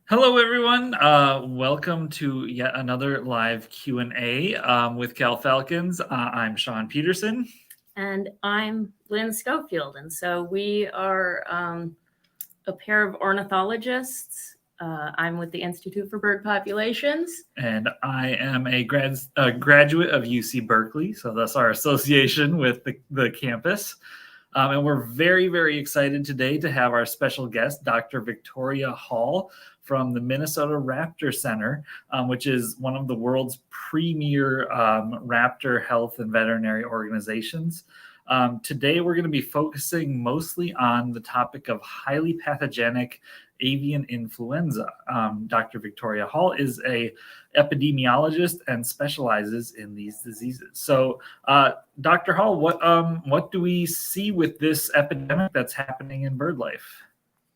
Hello, everyone. Welcome to yet another live Q&A with Cal Falcons. I'm Sean Peterson. And I'm Lynn Schofield. And so we are a pair of ornithologists. I'm with the Institute for Bird Populations. And I am a graduate of UC Berkeley. So that's our association with the campus. And we're very, very excited today to have our special guest, Dr. Victoria Hall from the Minnesota Raptor Center, which is one of the world's premier raptor health and veterinary organizations. Today, we're going to be focusing mostly on the topic of highly pathogenic avian influenza. Dr. Victoria Hall is a epidemiologist and specializes in these diseases. So, Dr. Hall, what do we see with this epidemic that's happening in bird life?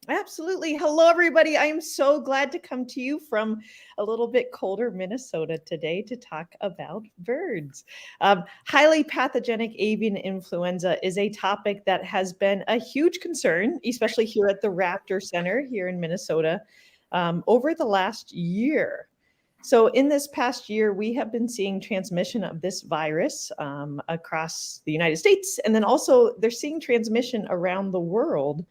Absolutely. Hello, everybody. I am so glad to come to you from a little bit colder Minnesota today to talk about birds. Highly pathogenic avian influenza is a topic that has been a huge concern, especially here at the Raptor Center here in Minnesota, over the last year. So in this past year, we have been seeing transmission of this virus across the United States, and then also they're seeing transmission around the world.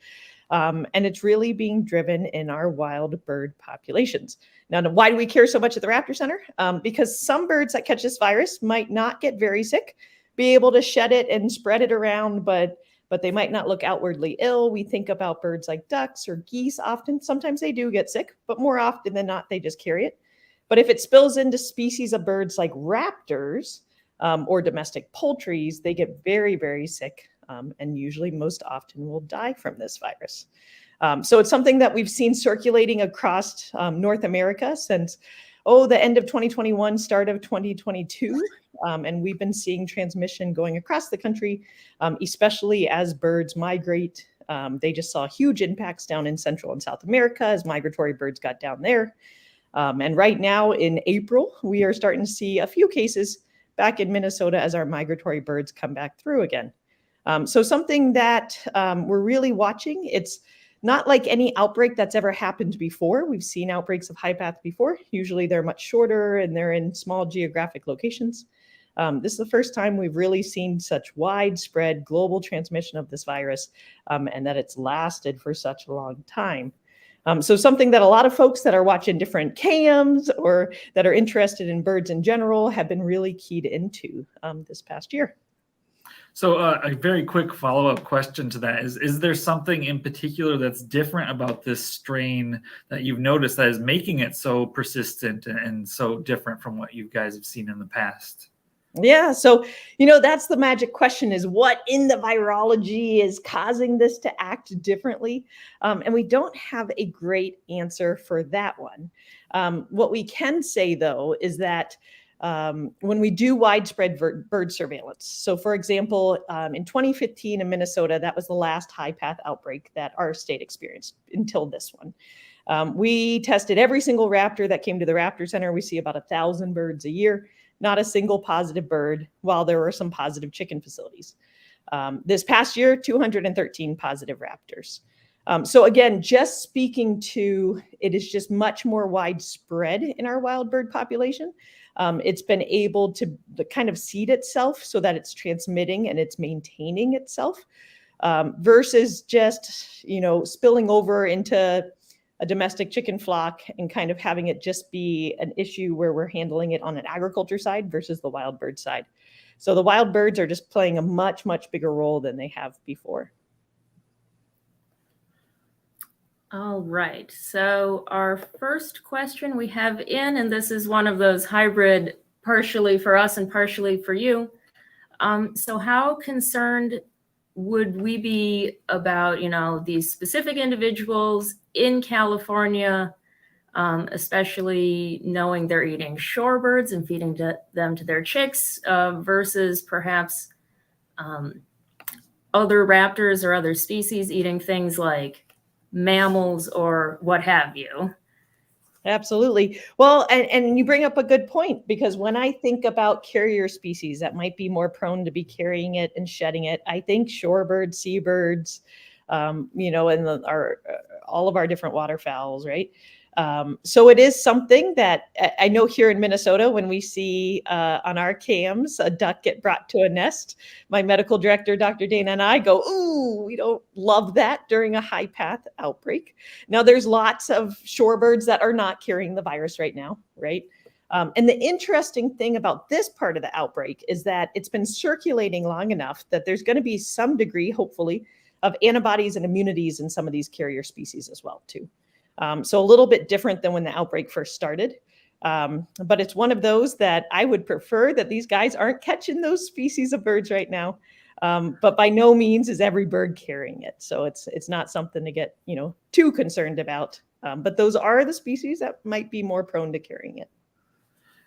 And it's really being driven in our wild bird populations. Now, why do we care so much at the Raptor Center? Because some birds that catch this virus might not get very sick, be able to shed it and spread it around, but they might not look outwardly ill. We think about birds like ducks or geese often. Sometimes they do get sick, but more often than not, they just carry it. But if it spills into species of birds like raptors or domestic poultries, they get very, very sick. And usually most often will die from this virus. So it's something that we've seen circulating across North America since, the end of 2021, start of 2022. And we've been seeing transmission going across the country, especially as birds migrate. They just saw huge impacts down in Central and South America as migratory birds got down there. And right now in April, we are starting to see a few cases back in Minnesota as our migratory birds come back through again. So something that we're really watching, it's not like any outbreak that's ever happened before. We've seen outbreaks of high path before. Usually they're much shorter and they're in small geographic locations. This is the first time we've really seen such widespread global transmission of this virus and that it's lasted for such a long time. So something that a lot of folks that are watching different cams or that are interested in birds in general have been really keyed into this past year. So a very quick follow-up question to that is there something in particular that's different about this strain that you've noticed that is making it so persistent and so different from what you guys have seen in the past? Yeah, so, that's the magic question is what in the virology is causing this to act differently? And we don't have a great answer for that one. What we can say, though, is that when we do widespread bird surveillance. So for example, in 2015 in Minnesota, that was the last high path outbreak that our state experienced until this one. We tested every single raptor that came to the Raptor Center. We see about 1,000 birds a year, not a single positive bird, while there were some positive chicken facilities. This past year, 213 positive raptors. So again, just speaking to it is just much more widespread in our wild bird population. It's been able to kind of seed itself so that it's transmitting and it's maintaining itself versus just, spilling over into a domestic chicken flock and kind of having it just be an issue where we're handling it on an agriculture side versus the wild bird side. So the wild birds are just playing a much, much bigger role than they have before. All right. So our first question we have in, and this is one of those hybrid, partially for us and partially for you. So how concerned would we be about, these specific individuals in California, especially knowing they're eating shorebirds and feeding them to their chicks versus perhaps other raptors or other species eating things like mammals or what have you? Absolutely. Well, and you bring up a good point, because when I think about carrier species that might be more prone to be carrying it and shedding it, I think shorebirds, seabirds, and all of our different waterfowls, right? So it is something that I know here in Minnesota, when we see on our cams a duck get brought to a nest, my medical director, Dr. Dana, and I go, ooh, we don't love that during a high path outbreak. Now, there's lots of shorebirds that are not carrying the virus right now, right? And the interesting thing about this part of the outbreak is that it's been circulating long enough that there's going to be some degree, hopefully, of antibodies and immunities in some of these carrier species as well, too. So a little bit different than when the outbreak first started. But it's one of those that I would prefer that these guys aren't catching those species of birds right now. But by no means is every bird carrying it. So it's not something to get, too concerned about. But those are the species that might be more prone to carrying it.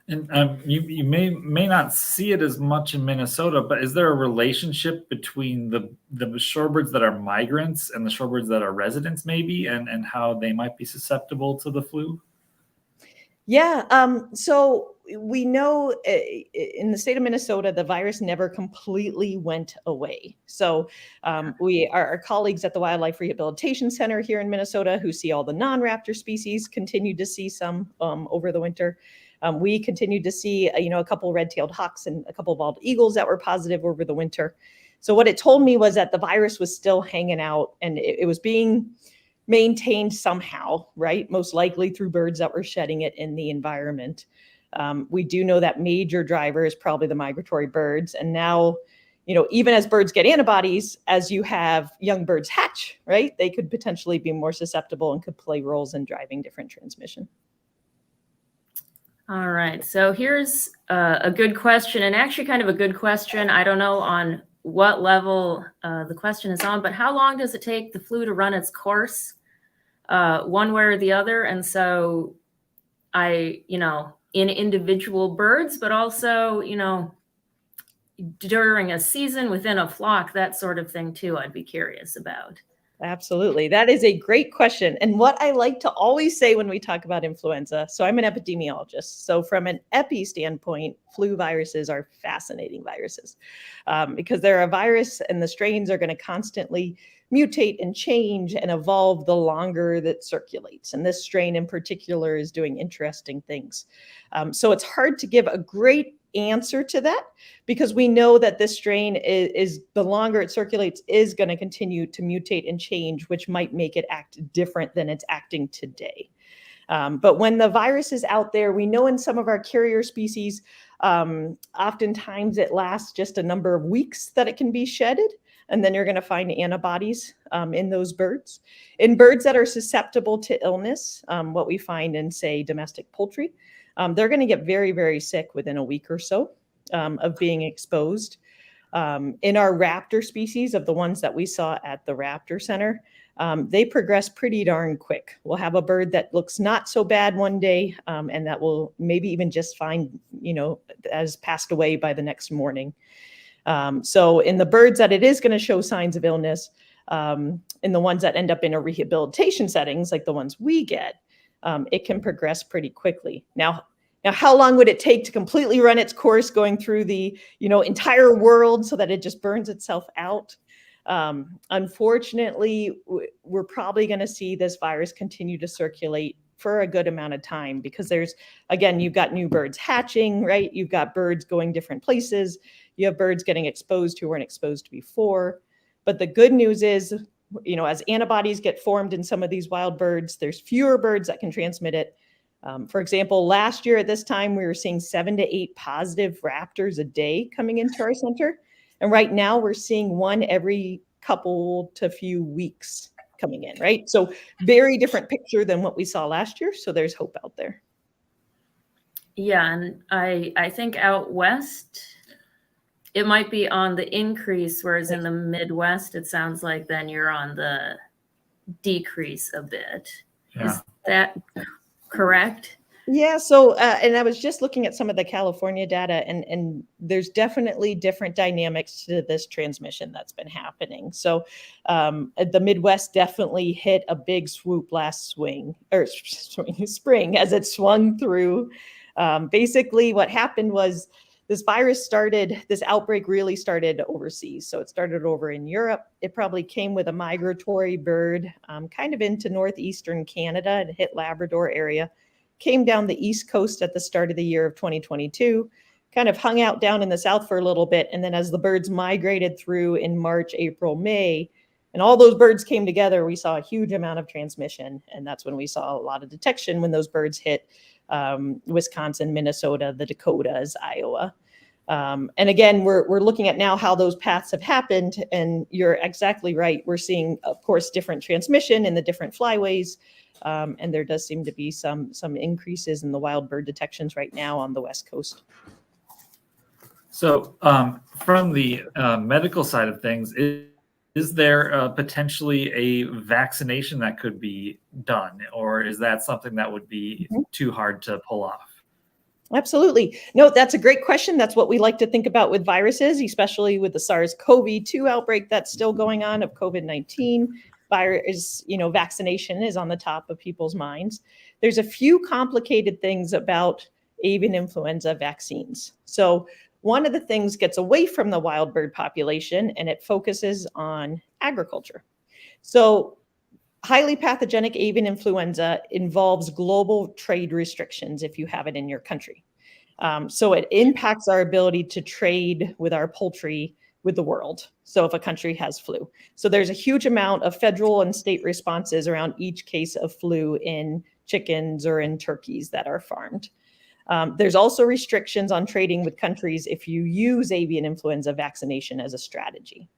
And you may not see it as much in Minnesota, but is there a relationship between the shorebirds that are migrants and the shorebirds that are residents, maybe, and how they might be susceptible to the flu? Yeah. So we know in the state of Minnesota, the virus never completely went away. So our colleagues at the Wildlife Rehabilitation Center here in Minnesota, who see all the non-raptor species, continued to see some over the winter. We continued to see, a couple red-tailed hawks and a couple of bald eagles that were positive over the winter. So what it told me was that the virus was still hanging out and it was being maintained somehow, right? Most likely through birds that were shedding it in the environment. We do know that major driver is probably the migratory birds. And now, even as birds get antibodies, as you have young birds hatch, right? They could potentially be more susceptible and could play roles in driving different transmission. All right, so here's a good question, and actually kind of a good question. I don't know on what level the question is on, but how long does it take the flu to run its course one way or the other? And so in individual birds, but also, during a season within a flock, that sort of thing too, I'd be curious about. Absolutely. That is a great question. And what I like to always say when we talk about influenza, so I'm an epidemiologist. So from an epi standpoint, flu viruses are fascinating viruses because they're a virus and the strains are going to constantly mutate and change and evolve the longer that circulates. And this strain in particular is doing interesting things. So it's hard to give a great answer to that because we know that this strain is the longer it circulates is going to continue to mutate and change, which might make it act different than it's acting today. But when the virus is out there, we know in some of our carrier species, oftentimes it lasts just a number of weeks that it can be shedded. And then you're going to find antibodies in those birds. In birds that are susceptible to illness, what we find in, say, domestic poultry, they're going to get very, very sick within a week or so of being exposed. In our raptor species, of the ones that we saw at the Raptor Center, they progress pretty darn quick. We'll have a bird that looks not so bad one day, and that will maybe even just fine, as passed away by the next morning. So in the birds that it is going to show signs of illness, in the ones that end up in a rehabilitation settings, like the ones we get, it can progress pretty quickly. Now, how long would it take to completely run its course going through the, entire world so that it just burns itself out? Unfortunately, we're probably going to see this virus continue to circulate for a good amount of time because you've got new birds hatching, right? You've got birds going different places. You have birds getting exposed who weren't exposed before. But the good news is, as antibodies get formed in some of these wild birds, there's fewer birds that can transmit it. For example, last year at this time, we were seeing 7 to 8 positive raptors a day coming into our center. And right now we're seeing one every couple to few weeks coming in, right? So very different picture than what we saw last year. So there's hope out there. Yeah, and I think out west, it might be on the increase, whereas in the Midwest, it sounds like then you're on the decrease a bit. Yeah. Is that correct? Yeah. So, and I was just looking at some of the California data, and there's definitely different dynamics to this transmission that's been happening. So, the Midwest definitely hit a big swoop last spring as it swung through. Basically, what happened was this outbreak really started overseas. So it started over in Europe. It probably came with a migratory bird kind of into northeastern Canada and hit Labrador area, came down the East Coast at the start of the year of 2022, kind of hung out down in the South for a little bit. And then as the birds migrated through in March, April, May, and all those birds came together, we saw a huge amount of transmission. And that's when we saw a lot of detection when those birds hit Wisconsin, Minnesota, the Dakotas, Iowa. And again, we're looking at now how those paths have happened. And you're exactly right. We're seeing, of course, different transmission in the different flyways. And there does seem to be some increases in the wild bird detections right now on the West Coast. So from the medical side of things, is there potentially a vaccination that could be done, or is that something that would be too hard to pull off? Absolutely. No, that's a great question. That's what we like to think about with viruses, especially with the SARS-CoV-2 outbreak that's still going on of COVID-19. Vaccination is on the top of people's minds. There's a few complicated things about avian influenza vaccines. So one of the things gets away from the wild bird population and it focuses on agriculture. So highly pathogenic avian influenza involves global trade restrictions if you have it in your country. So it impacts our ability to trade with our poultry with the world. So if a country has flu. So there's a huge amount of federal and state responses around each case of flu in chickens or in turkeys that are farmed. There's also restrictions on trading with countries if you use avian influenza vaccination as a strategy.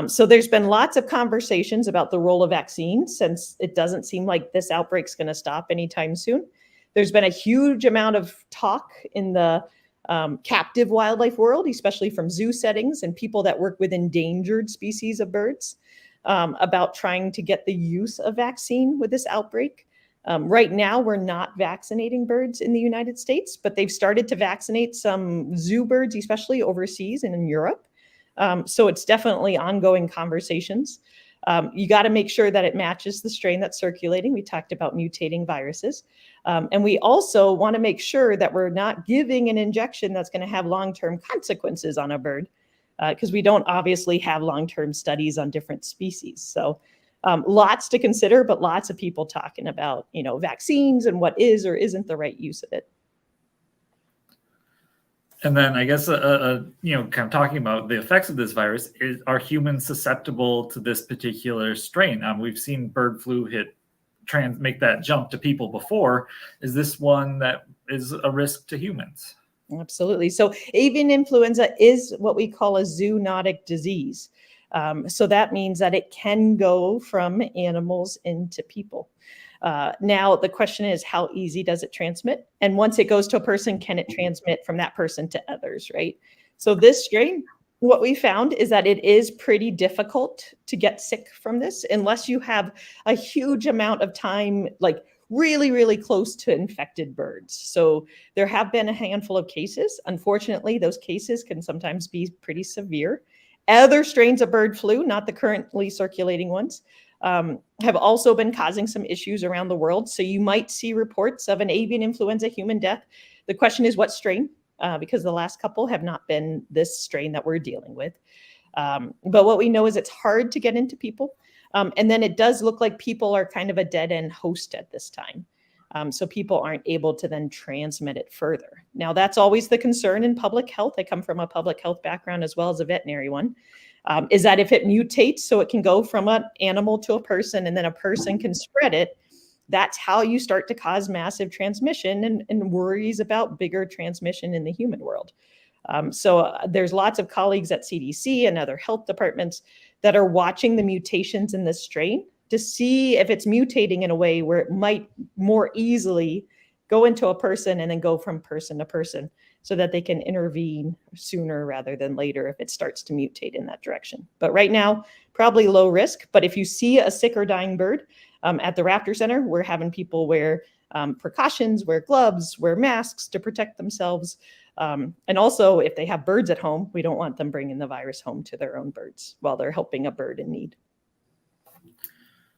So there's been lots of conversations about the role of vaccines since it doesn't seem like this outbreak's going to stop anytime soon. There's been a huge amount of talk in the captive wildlife world, especially from zoo settings and people that work with endangered species of birds, about trying to get the use of vaccine with this outbreak. Right now, we're not vaccinating birds in the United States, but they've started to vaccinate some zoo birds, especially overseas and in Europe. So it's definitely ongoing conversations. You got to make sure that it matches the strain that's circulating. We talked about mutating viruses. And we also want to make sure that we're not giving an injection that's going to have long-term consequences on a bird, because we don't obviously have long-term studies on different species. So lots to consider, but lots of people talking about, vaccines and what is or isn't the right use of it. And then I guess, kind of talking about the effects of this virus, are humans susceptible to this particular strain? We've seen bird flu make that jump to people before. Is this one that is a risk to humans? Absolutely. So avian influenza is what we call a zoonotic disease. So that means that it can go from animals into people. Now, the question is, how easy does it transmit? And once it goes to a person, can it transmit from that person to others, right? So this strain, what we found is that it is pretty difficult to get sick from this unless you have a huge amount of time, like really, really close to infected birds. So there have been a handful of cases. Unfortunately, those cases can sometimes be pretty severe. Other strains of bird flu, not the currently circulating ones, have also been causing some issues around the world. So you might see reports of an avian influenza human death. The question is what strain, because the last couple have not been this strain that we're dealing with. But what we know is it's hard to get into people. And then it does look like people are kind of a dead-end host at this time. So people aren't able to then transmit it further. Now, that's always the concern in public health. I come from a public health background as well as a veterinary one, is that if it mutates so it can go from an animal to a person and then a person can spread it, that's how you start to cause massive transmission and worries about bigger transmission in the human world. So there's lots of colleagues at CDC and other health departments that are watching the mutations in this strain to see if it's mutating in a way where it might more easily go into a person and then go from person to person so that they can intervene sooner rather than later if it starts to mutate in that direction. But right now, probably low risk. But if you see a sick or dying bird at the Raptor Center, we're having people wear precautions, wear gloves, wear masks to protect themselves. And also, if they have birds at home, we don't want them bringing the virus home to their own birds while they're helping a bird in need.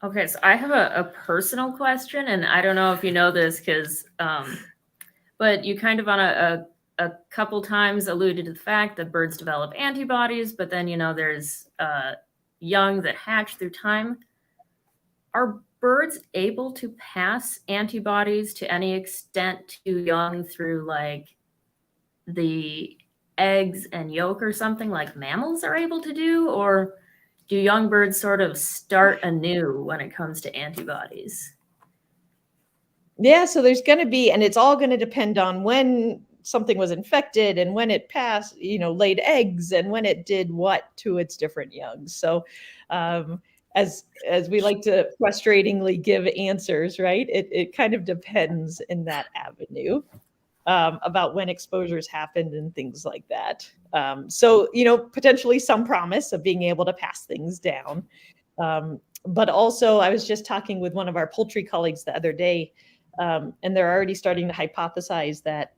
Okay, so I have a personal question, and I don't know if you know this, but you kind of on a a couple times alluded to the fact that birds develop antibodies, but then, there's young that hatch through time. Are birds able to pass antibodies to any extent to young through like the eggs and yolk or something like mammals are able to do? Or do young birds sort of start anew when it comes to antibodies? Yeah, so there's going to be, and it's all going to depend on when something was infected and when it passed, laid eggs and when it did what to its different young. So as we like to frustratingly give answers, right? It kind of depends in that avenue about when exposures happened and things like that. So, potentially some promise of being able to pass things down. But also, I was just talking with one of our poultry colleagues the other day, and they're already starting to hypothesize that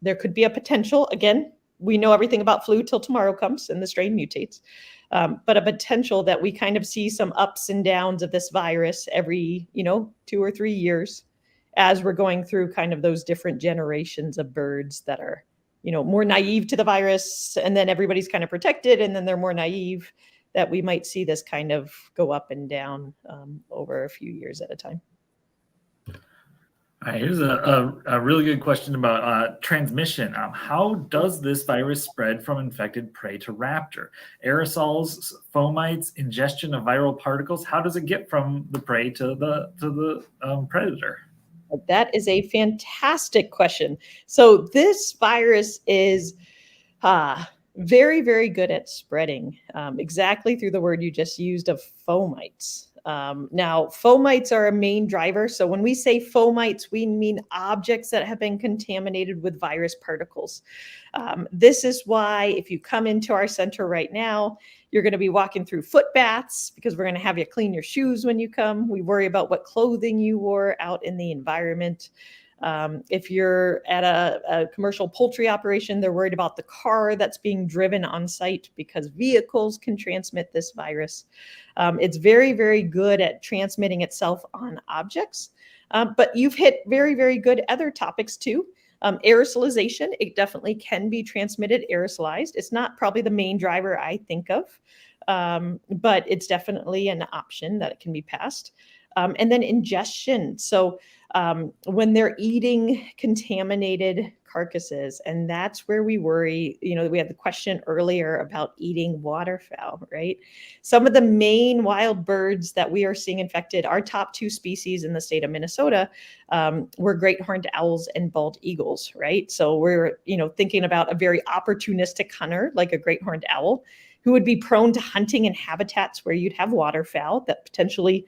there could be a potential. Again, we know everything about flu till tomorrow comes and the strain mutates, but a potential that we kind of see some ups and downs of this virus every, 2 or 3 years as we're going through kind of those different generations of birds that are, more naive to the virus, and then everybody's kind of protected, and then they're more naive, that we might see this kind of go up and down over a few years at a time. All right, here's a really good question about transmission. How does this virus spread from infected prey to raptor? Aerosols, fomites, ingestion of viral particles. How does it get from the prey to the predator? That is a fantastic question. So this virus is very, very good at spreading, exactly through the word you just used of fomites. Now, fomites are a main driver. So when we say fomites, we mean objects that have been contaminated with virus particles. This is why if you come into our center right now, you're going to be walking through foot baths because we're going to have you clean your shoes when you come. We worry about what clothing you wore out in the environment. If you're at a commercial poultry operation, they're worried about the car that's being driven on site because vehicles can transmit this virus. It's very, very good at transmitting itself on objects, but you've hit very, very good other topics too. Aerosolization, it definitely can be transmitted aerosolized. It's not probably the main driver I think of, but it's definitely an option that it can be passed. And then ingestion. So when they're eating contaminated carcasses, and that's where we worry, we had the question earlier about eating waterfowl, right? Some of the main wild birds that we are seeing infected, our top 2 species in the state of Minnesota, were great horned owls and bald eagles, right? So we're, thinking about a very opportunistic hunter, like a great horned owl, who would be prone to hunting in habitats where you'd have waterfowl that potentially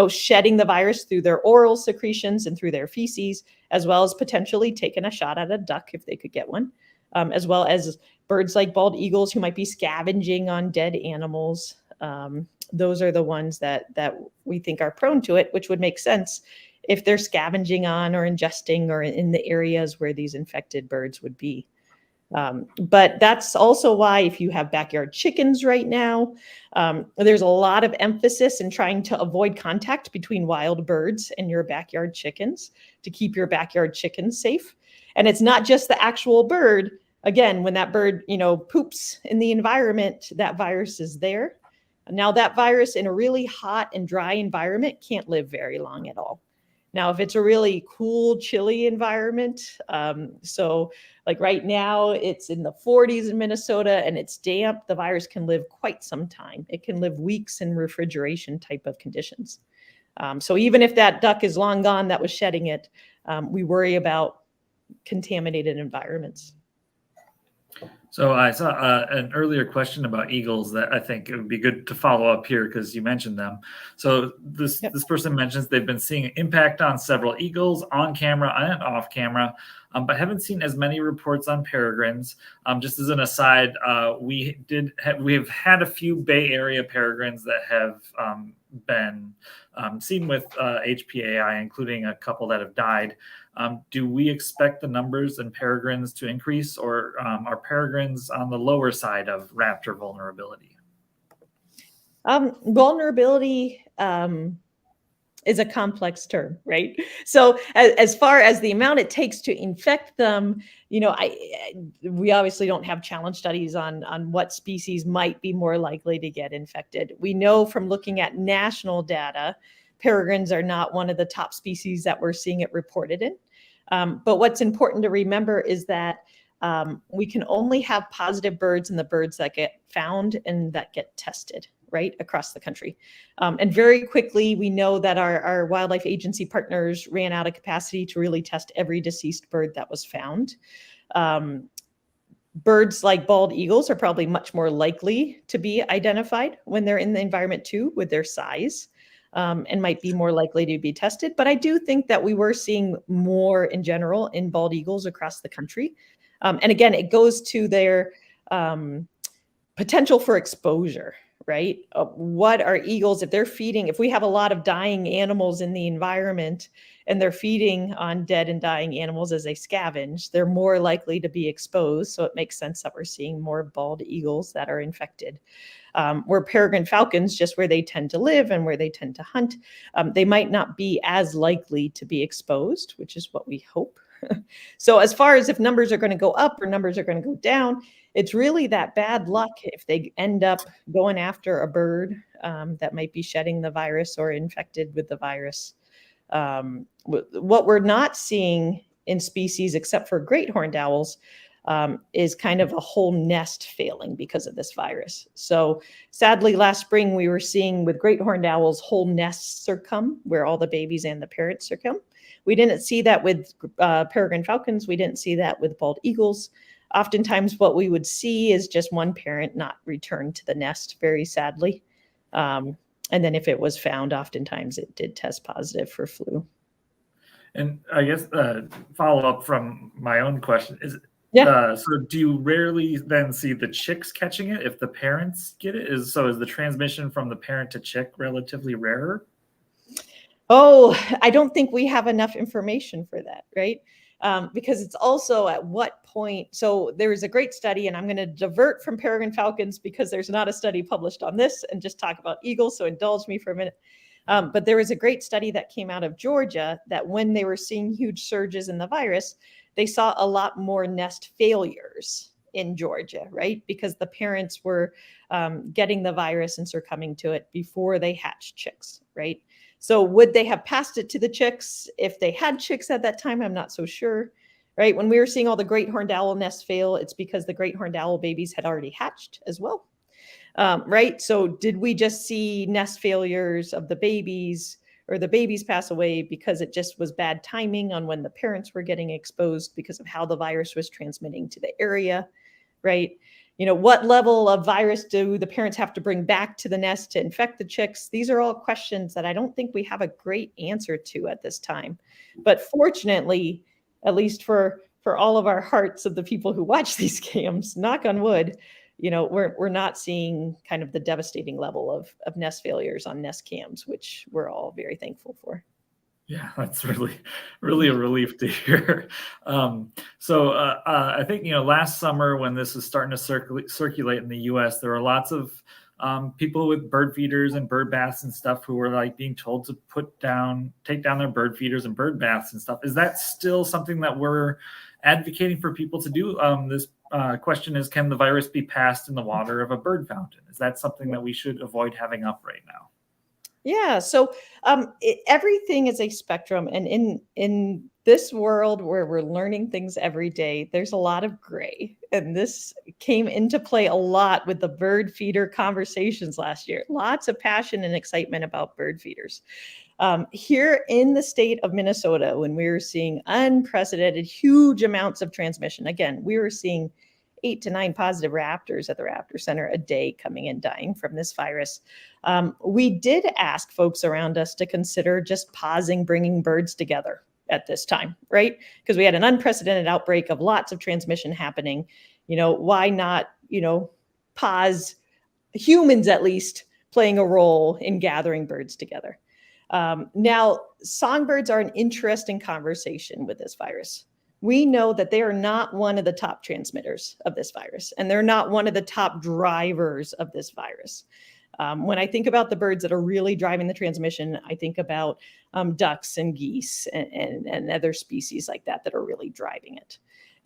shedding the virus through their oral secretions and through their feces, as well as potentially taking a shot at a duck if they could get one, as well as birds like bald eagles who might be scavenging on dead animals. Those are the ones that we think are prone to it, which would make sense if they're scavenging on or ingesting or in the areas where these infected birds would be. But that's also why if you have backyard chickens right now, there's a lot of emphasis in trying to avoid contact between wild birds and your backyard chickens to keep your backyard chickens safe. And it's not just the actual bird. Again, when that bird, poops in the environment, that virus is there. Now that virus in a really hot and dry environment can't live very long at all. Now, if it's a really cool, chilly environment, so like right now it's in the 40s in Minnesota and it's damp, the virus can live quite some time. It can live weeks in refrigeration type of conditions. So even if that duck is long gone that was shedding it, we worry about contaminated environments. So I saw an earlier question about eagles that I think it would be good to follow up here because you mentioned them. So this person mentions they've been seeing an impact on several eagles on camera and off camera, but haven't seen as many reports on peregrines. Just as an aside, we've had a few Bay Area peregrines that have been seen with HPAI, including a couple that have died. Do we expect the numbers in peregrines to increase, or are peregrines on the lower side of raptor vulnerability? Vulnerability is a complex term, right? So as far as the amount it takes to infect them, we obviously don't have challenge studies on what species might be more likely to get infected. We know from looking at national data, peregrines are not one of the top species that we're seeing it reported in. But what's important to remember is that we can only have positive birds in the birds that get found and that get tested, right, across the country. And very quickly, we know that our wildlife agency partners ran out of capacity to really test every deceased bird that was found. Birds like bald eagles are probably much more likely to be identified when they're in the environment too, with their size, and might be more likely to be tested. But I do think that we were seeing more in general in bald eagles across the country. And again, it goes to their potential for exposure, right? What are eagles, if they're feeding, if we have a lot of dying animals in the environment and they're feeding on dead and dying animals as they scavenge, they're more likely to be exposed. So it makes sense that we're seeing more bald eagles that are infected. Where peregrine falcons, just where they tend to live and where they tend to hunt, they might not be as likely to be exposed, which is what we hope. So as far as if numbers are going to go up or numbers are going to go down, it's really that bad luck if they end up going after a bird that might be shedding the virus or infected with the virus. What we're not seeing in species, except for great horned owls, is kind of a whole nest failing because of this virus. So sadly, last spring, we were seeing with great horned owls, whole nests succumb, where all the babies and the parents succumb. We didn't see that with peregrine falcons. We didn't see that with bald eagles. Oftentimes what we would see is just one parent not return to the nest, very sadly. And then if it was found, oftentimes it did test positive for flu. And I guess follow up from my own question is, so do you rarely then see the chicks catching it if the parents get it? So is the transmission from the parent to chick relatively rarer? Oh, I don't think we have enough information for that, right? Because it's also at what point. So there is a great study, and I'm going to divert from peregrine falcons because there's not a study published on this, and just talk about eagles. So indulge me for a minute. But there was a great study that came out of Georgia that when they were seeing huge surges in the virus, they saw a lot more nest failures in Georgia, right? Because the parents were getting the virus and succumbing to it before they hatched chicks, right? So would they have passed it to the chicks if they had chicks at that time? I'm not so sure, right? When we were seeing all the great horned owl nests fail, it's because the great horned owl babies had already hatched as well, right? So did we just see nest failures of the babies, or the babies pass away because it just was bad timing on when the parents were getting exposed because of how the virus was transmitting to the area, right? What level of virus do the parents have to bring back to the nest to infect the chicks? These are all questions that I don't think we have a great answer to at this time. But fortunately, at least for all of our hearts of the people who watch these cams, knock on wood, we're not seeing kind of the devastating level of nest failures on nest cams, which we're all very thankful for. Yeah, that's really a relief to hear. So I think, last summer when this was starting to circulate in the US, there were lots of people with bird feeders and bird baths and stuff who were like being told to take down their bird feeders and bird baths and stuff. Is that still something that we're advocating for people to do? This question is, can the virus be passed in the water of a bird fountain? Is that something that we should avoid having up right now? Yeah, so everything is a spectrum, and in this world where we're learning things every day, there's a lot of gray, and this came into play a lot with the bird feeder conversations last year. Lots of passion and excitement about bird feeders. Here in the state of Minnesota, when we were seeing unprecedented huge amounts of transmission, again, we were seeing 8 to 9 positive raptors at the Raptor Center a day coming and dying from this virus. We did ask folks around us to consider just pausing bringing birds together at this time, right? Because we had an unprecedented outbreak of lots of transmission happening. Why not, pause humans at least playing a role in gathering birds together? Now, songbirds are an interesting conversation with this virus. We know that they are not one of the top transmitters of this virus, and they're not one of the top drivers of this virus. When I think about the birds that are really driving the transmission, I think about ducks and geese and other species like that are really driving it.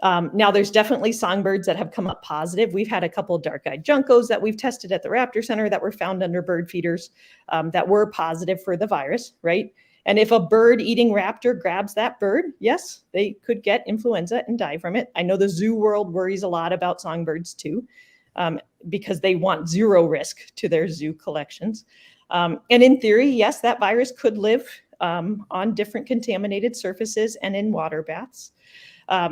Now, there's definitely songbirds that have come up positive. We've had a couple of dark-eyed juncos that we've tested at the Raptor Center that were found under bird feeders that were positive for the virus, right? And if a bird-eating raptor grabs that bird, yes, they could get influenza and die from it. I know the zoo world worries a lot about songbirds too, because they want zero risk to their zoo collections. And in theory, yes, that virus could live on different contaminated surfaces and in water baths.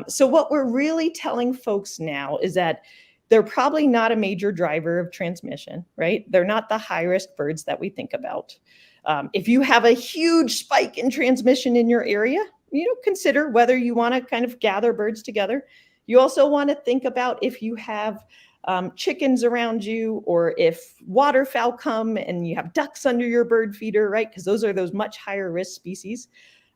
So what we're really telling folks now is that they're probably not a major driver of transmission, right? They're not the high-risk birds that we think about. If you have a huge spike in transmission in your area, consider whether you want to kind of gather birds together. You also want to think about if you have chickens around you, or if waterfowl come and you have ducks under your bird feeder, right? Because those are those much higher risk species.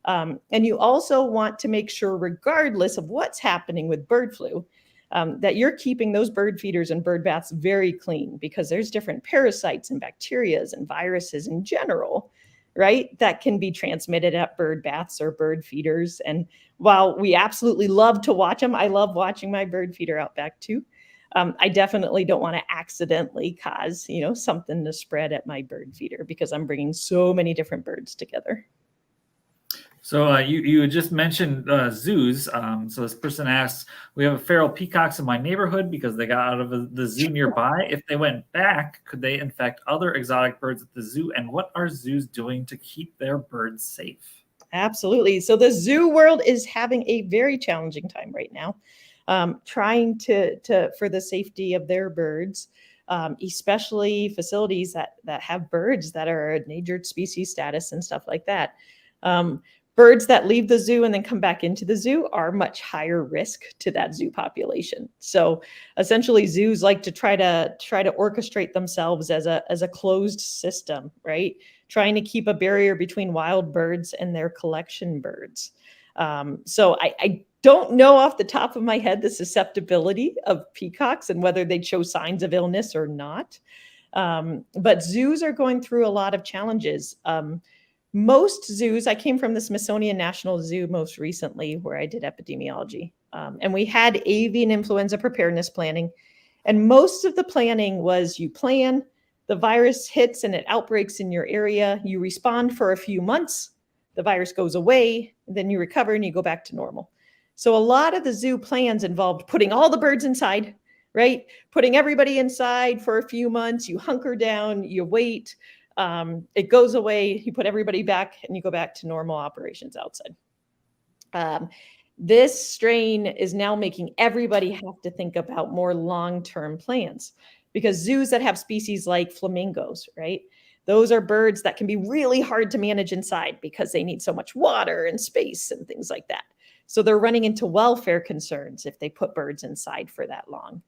And you also want to make sure, regardless of what's happening with bird flu, that you're keeping those bird feeders and bird baths very clean, because there's different parasites and bacterias and viruses in general, right, that can be transmitted at bird baths or bird feeders. And while we absolutely love to watch them, I love watching my bird feeder out back too. I definitely don't want to accidentally cause, something to spread at my bird feeder, because I'm bringing so many different birds together. So you just mentioned zoos. So this person asks, we have feral peacocks in my neighborhood because they got out of the zoo nearby. If they went back, could they infect other exotic birds at the zoo? And what are zoos doing to keep their birds safe? Absolutely. So the zoo world is having a very challenging time right now, trying to for the safety of their birds, especially facilities that have birds that are endangered species status and stuff like that. Birds that leave the zoo and then come back into the zoo are much higher risk to that zoo population. So essentially, zoos like to try to orchestrate themselves as a closed system, right? Trying to keep a barrier between wild birds and their collection birds. So I don't know off the top of my head the susceptibility of peacocks and whether they show signs of illness or not. But zoos are going through a lot of challenges. Most zoos, I came from the Smithsonian National Zoo most recently, where I did epidemiology, and we had avian influenza preparedness planning. And most of the planning was, you plan, the virus hits and it outbreaks in your area, you respond for a few months, the virus goes away, then you recover and you go back to normal. So a lot of the zoo plans involved putting all the birds inside, right? Putting everybody inside for a few months, you hunker down, you wait. It goes away, you put everybody back, and you go back to normal operations outside. This strain is now making everybody have to think about more long-term plans, because zoos that have species like flamingos, right? Those are birds that can be really hard to manage inside because they need so much water and space and things like that. So they're running into welfare concerns if they put birds inside for that long.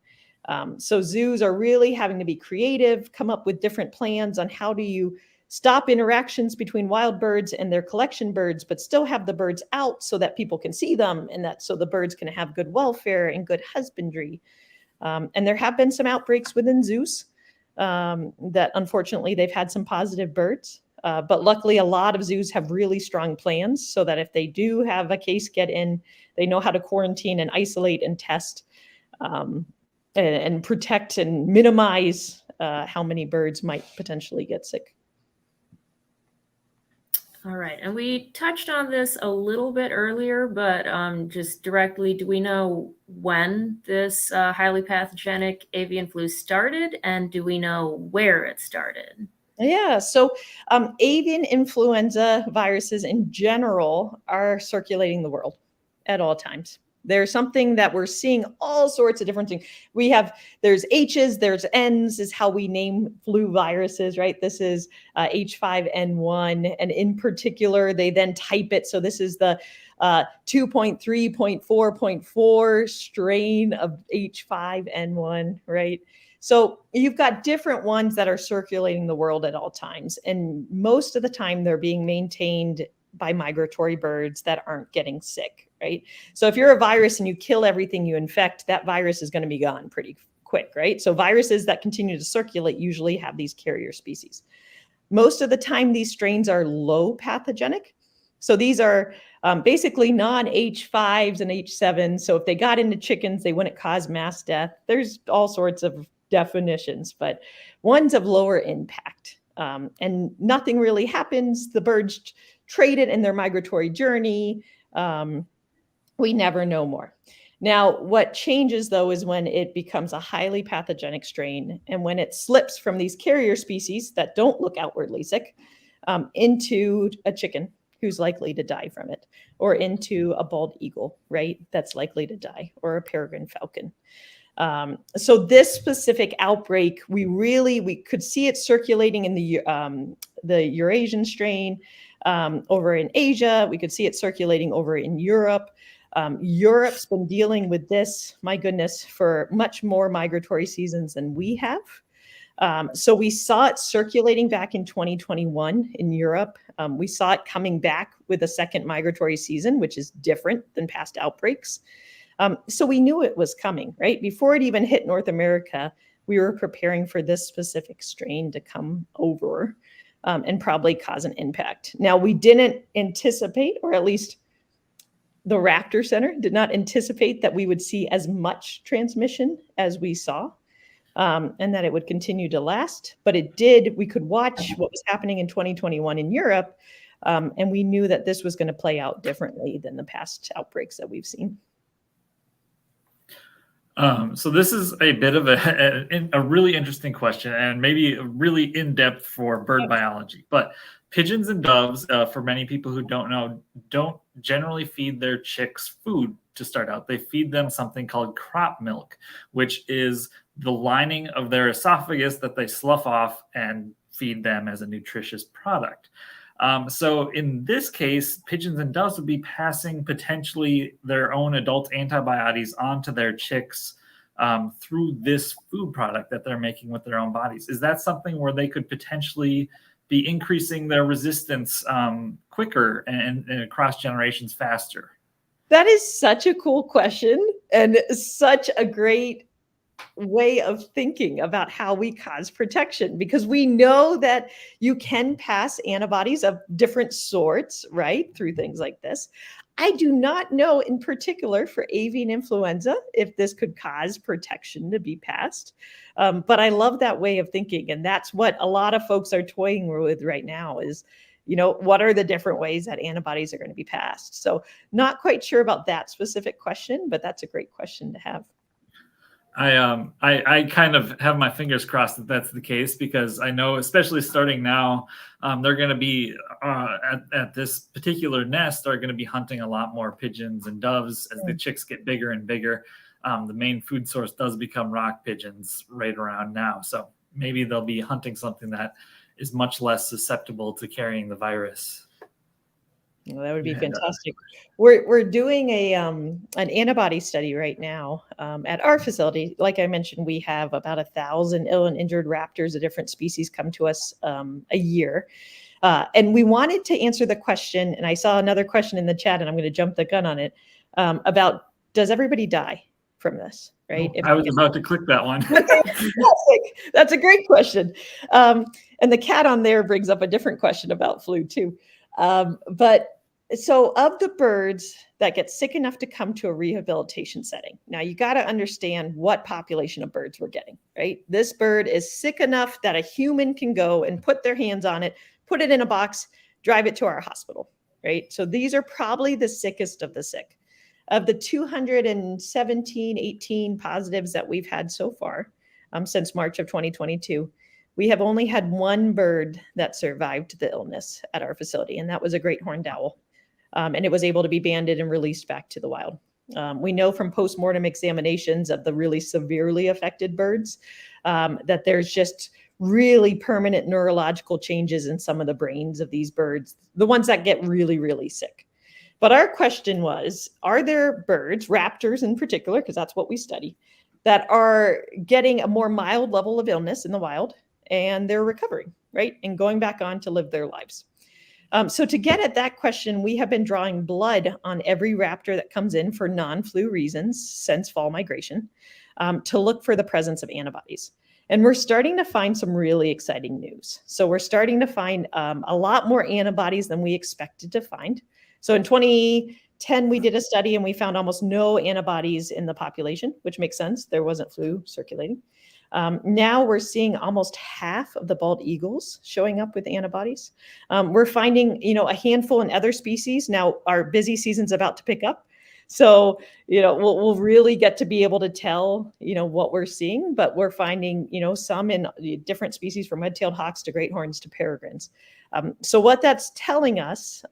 So zoos are really having to be creative, come up with different plans on how do you stop interactions between wild birds and their collection birds, but still have the birds out so that people can see them, and that so the birds can have good welfare and good husbandry. And there have been some outbreaks within zoos that unfortunately they've had some positive birds. But luckily, a lot of zoos have really strong plans so that if they do have a case get in, they know how to quarantine and isolate and test and protect and minimize how many birds might potentially get sick. All right, and we touched on this a little bit earlier, but just directly, do we know when this highly pathogenic avian flu started, and do we know where it started? Yeah, so avian influenza viruses in general are circulating the world at all times. There's something that we're seeing all sorts of different things. There's H's, there's N's is how we name flu viruses, right? This is H5N1, and in particular, they then type it. So this is the 2.3.4.4 strain of H5N1, right? So you've got different ones that are circulating the world at all times. And most of the time, they're being maintained by migratory birds that aren't getting sick, right? So if you're a virus and you kill everything you infect, that virus is going to be gone pretty quick, right? So viruses that continue to circulate usually have these carrier species. Most of the time, these strains are low pathogenic. So these are basically non-H5s and H7s. So if they got into chickens, they wouldn't cause mass death. There's all sorts of definitions, but ones of lower impact. And nothing really happens. The birds trade it in their migratory journey. We never know more. Now, what changes, though, is when it becomes a highly pathogenic strain and when it slips from these carrier species that don't look outwardly sick into a chicken who's likely to die from it, or into a bald eagle, right, that's likely to die, or a peregrine falcon. So this specific outbreak, we could see it circulating in the Eurasian strain over in Asia. We could see it circulating over in Europe. Europe's been dealing with this, my goodness, for much more migratory seasons than we have. So we saw it circulating back in 2021 in Europe. We saw it coming back with a second migratory season, which is different than past outbreaks. So we knew it was coming, right? Before it even hit North America, we were preparing for this specific strain to come over and probably cause an impact. Now, we didn't anticipate, or at least the Raptor Center did not anticipate, that we would see as much transmission as we saw, and that it would continue to last. But it did. We could watch what was happening in 2021 in Europe, and we knew that this was going to play out differently than the past outbreaks that we've seen. So this is a bit of a really interesting question, and maybe really in-depth for bird biology. But pigeons and doves, for many people who don't know, don't generally feed their chicks food to start out. They feed them something called crop milk, which is the lining of their esophagus that they slough off and feed them as a nutritious product. So in this case, pigeons and doves would be passing potentially their own adult antibiotics onto their chicks through this food product that they're making with their own bodies. Is that something where they could potentially be increasing their resistance quicker and across generations faster? That is such a cool question and such a great way of thinking about how we cause protection, because we know that you can pass antibodies of different sorts, right, through things like this. I do not know in particular for avian influenza if this could cause protection to be passed, but I love that way of thinking, and that's what a lot of folks are toying with right now is, what are the different ways that antibodies are going to be passed? So not quite sure about that specific question, but that's a great question to have. I kind of have my fingers crossed that that's the case, because I know, especially starting now, they're going to be at this particular nest are going to be hunting a lot more pigeons and doves as the chicks get bigger and bigger. The main food source does become rock pigeons right around now. So maybe they'll be hunting something that is much less susceptible to carrying the virus. Well, that would be fantastic. We're doing an antibody study right now at our facility. Like I mentioned, we have about 1,000 ill and injured raptors of different species come to us a year. And we wanted to answer the question, and I saw another question in the chat, and I'm going to jump the gun on it, about does everybody die from this, right? I was about to click that one. That's a great question. And the cat on there brings up a different question about flu too. But so of the birds that get sick enough to come to a rehabilitation setting, now you got to understand what population of birds we're getting, right? This bird is sick enough that a human can go and put their hands on it, put it in a box, drive it to our hospital, right? So these are probably the sickest of the sick. Of the 217, 18 positives that we've had so far since March of 2022, we have only had one bird that survived the illness at our facility, and that was a great horned owl. And it was able to be banded and released back to the wild. We know from postmortem examinations of the really severely affected birds that there's just really permanent neurological changes in some of the brains of these birds, the ones that get really, really sick. But our question was, are there birds, raptors in particular, because that's what we study, that are getting a more mild level of illness in the wild and they're recovering, right? And going back on to live their lives. So to get at that question, we have been drawing blood on every raptor that comes in for non-flu reasons since fall migration. to look for the presence of antibodies. And we're starting to find some really exciting news. So we're starting to find a lot more antibodies than we expected to find. So in 2010, we did a study and we found almost no antibodies in the population, which makes sense. There wasn't flu circulating. Now we're seeing almost half of the bald eagles showing up with antibodies. We're finding, a handful in other species. Now our busy season's about to pick up. So, we'll really get to be able to tell, what we're seeing, but we're finding, some in different species from red-tailed hawks to great horns to peregrines. So what that's telling us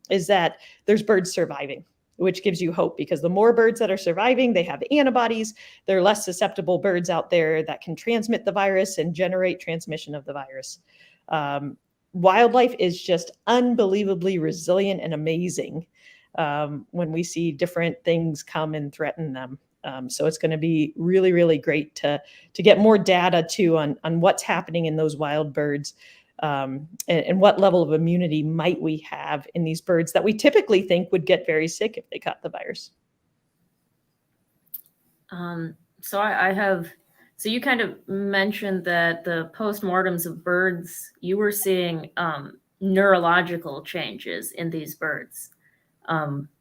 is that there's birds surviving, which gives you hope, because the more birds that are surviving, they have antibodies. They're less susceptible birds out there that can transmit the virus and generate transmission of the virus. Wildlife is just unbelievably resilient and amazing when we see different things come and threaten them. So it's going to be really, really great to get more data too on what's happening in those wild birds, and what level of immunity might we have in these birds that we typically think would get very sick if they caught the virus. So you kind of mentioned that the postmortems of birds, you were seeing neurological changes in these birds.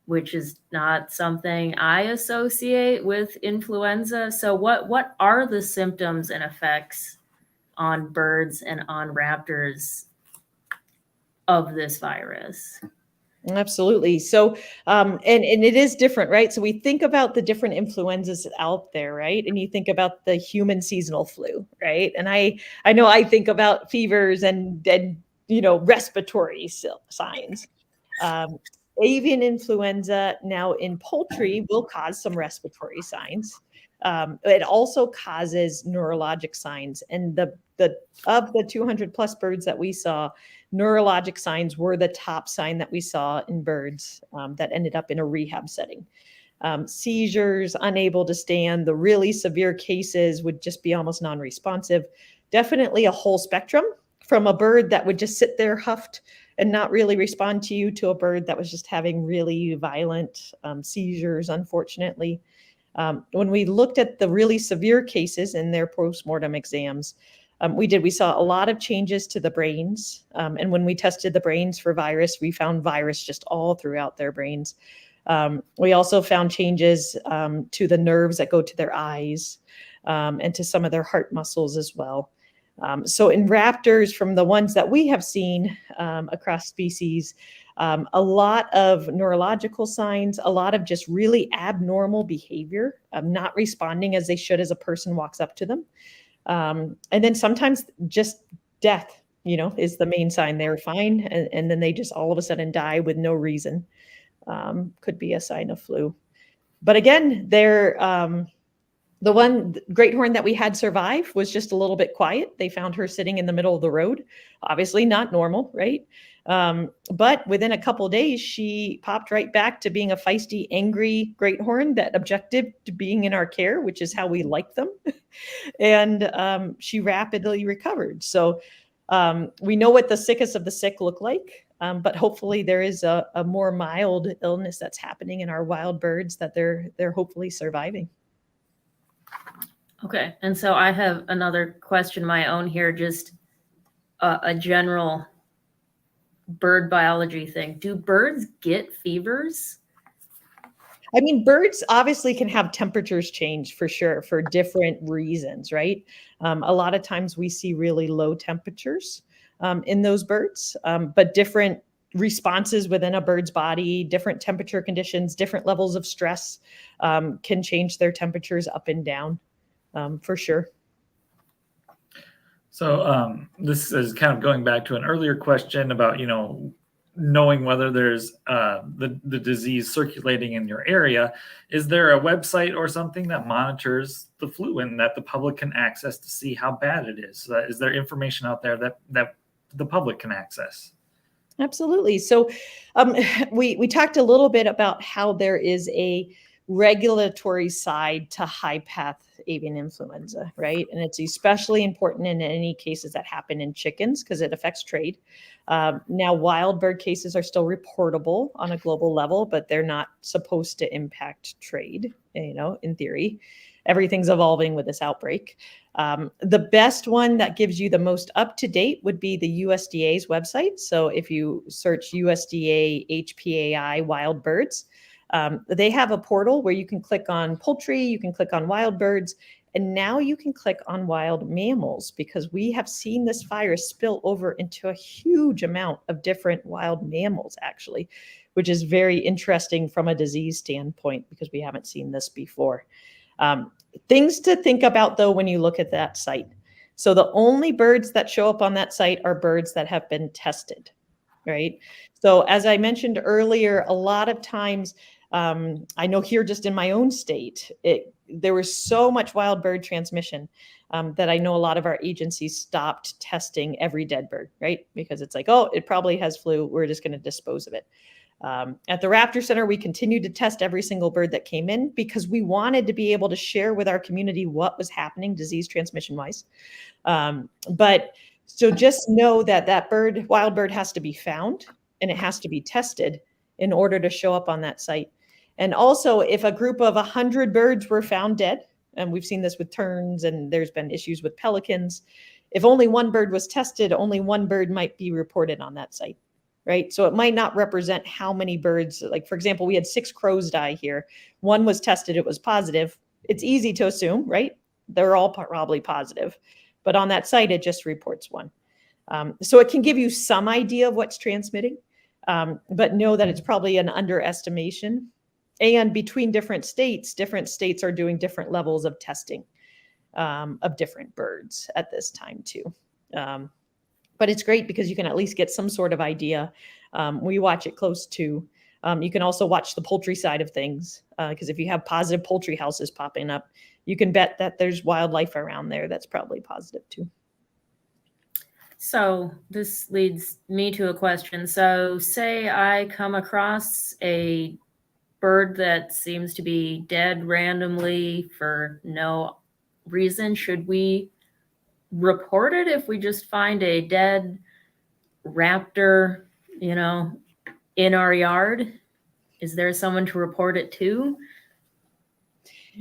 Which is not something I associate with influenza. So what are the symptoms and effects on birds and on raptors of this virus? Absolutely. So, and it is different, right? So we think about the different influenzas out there, right? And you think about the human seasonal flu, right? And I know I think about fevers and respiratory signs. Avian influenza now in poultry will cause some respiratory signs. It also causes neurologic signs. And of the 200 plus birds that we saw, neurologic signs were the top sign that we saw in birds that ended up in a rehab setting. Seizures, unable to stand, the really severe cases would just be almost non-responsive. Definitely a whole spectrum, from a bird that would just sit there huffed and not really respond to you, to a bird that was just having really violent seizures, unfortunately. When we looked at the really severe cases in their postmortem exams, we saw a lot of changes to the brains. And when we tested the brains for virus, we found virus just all throughout their brains. We also found changes to the nerves that go to their eyes, and to some of their heart muscles as well. So in raptors, from the ones that we have seen across species, a lot of neurological signs, a lot of just really abnormal behavior, not responding as they should as a person walks up to them. And then sometimes just death, is the main sign. They're fine, and then they just all of a sudden die with no reason. Could be a sign of flu. But again, the one great horn that we had survive was just a little bit quiet. They found her sitting in the middle of the road. Obviously not normal, right? But within a couple of days, she popped right back to being a feisty, angry great horn that objected to being in our care, which is how we like them. And she rapidly recovered. So we know what the sickest of the sick look like. But hopefully there is a more mild illness that's happening in our wild birds that they're hopefully surviving. Okay, and so I have another question, my own here, just a general bird biology thing. Do birds get fevers? I mean, birds obviously can have temperatures change for sure, for different reasons, right? A lot of times we see really low temperatures in those birds, but different responses within a bird's body, different temperature conditions, different levels of stress can change their temperatures up and down. For sure. So this is kind of going back to an earlier question about, knowing whether there's the disease circulating in your area. Is there a website or something that monitors the flu and that the public can access to see how bad it is? Is there information out there that the public can access? Absolutely. So we talked a little bit about how there is a regulatory side to high path avian influenza, right? And it's especially important in any cases that happen in chickens because it affects trade. Now, wild bird cases are still reportable on a global level, but they're not supposed to impact trade, in theory. everything's evolving with this outbreak. The best one that gives you the most up-to-date would be the USDA's website. So if you search USDA HPAI wild birds, they have a portal where you can click on poultry, you can click on wild birds, and now you can click on wild mammals, because we have seen this virus spill over into a huge amount of different wild mammals, actually, which is very interesting from a disease standpoint, because we haven't seen this before. Things to think about, though, when you look at that site. So the only birds that show up on that site are birds that have been tested, right? So as I mentioned earlier, a lot of times, I know here just in my own state, there was so much wild bird transmission that I know a lot of our agencies stopped testing every dead bird, right? Because it's like, oh, it probably has flu, we're just going to dispose of it. At the Raptor Center, we continued to test every single bird that came in, because we wanted to be able to share with our community what was happening disease transmission wise. But so just know that that wild bird has to be found, and it has to be tested in order to show up on that site. And also, if a group of 100 birds were found dead, and we've seen this with terns, and there's been issues with pelicans, if only one bird was tested, only one bird might be reported on that site, right? So it might not represent how many birds. Like, for example, we had 6 crows die here. One was tested, it was positive. It's easy to assume, right? They're all probably positive. But on that site, it just reports one. So it can give you some idea of what's transmitting, but know that it's probably an underestimation. And between different states are doing different levels of testing of different birds at this time too. But it's great because you can at least get some sort of idea. We watch it close too. You can also watch the poultry side of things, because if you have positive poultry houses popping up, you can bet that there's wildlife around there that's probably positive too. So this leads me to a question. So say I come across a bird that seems to be dead randomly for no reason. Should we report it if we just find a dead raptor, in our yard? Is there someone to report it to?